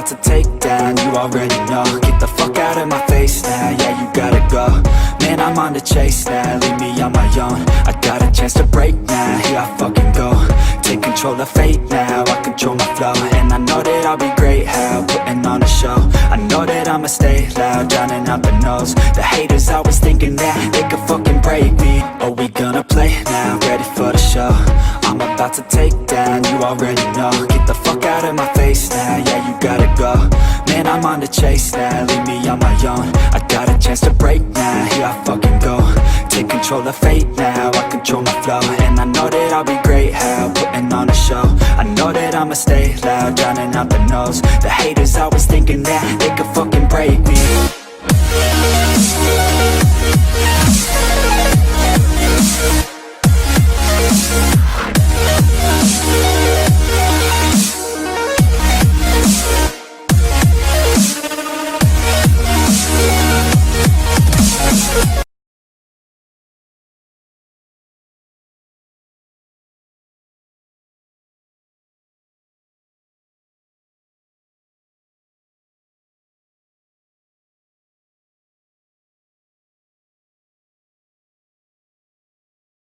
about to take down, you already know. Get the fuck out of my face now, yeah, you gotta go. Man, I'm on the chase now, leave me on my own. I got a chance to break now, here I fucking go. Take control of fate now, I control my flow. And I know that I'll be great, how, putting on a show. I know that I'ma stay loud, drowning out the noise. The haters always thinking that they could fucking break me. But we gonna play now, ready for the show. I'm about to take down, you already know. Get the fuck out of my face now, yeah, you gotta go. Man, I'm on the chase now, leave me on my own. I got a chance to break now, here I fucking go. Take control of fate now, I control my flow. And I know that I'll be great, how, putting on a show. I know that I'ma stay loud, drowning out the noise. The haters always thinking that they could fucking break me.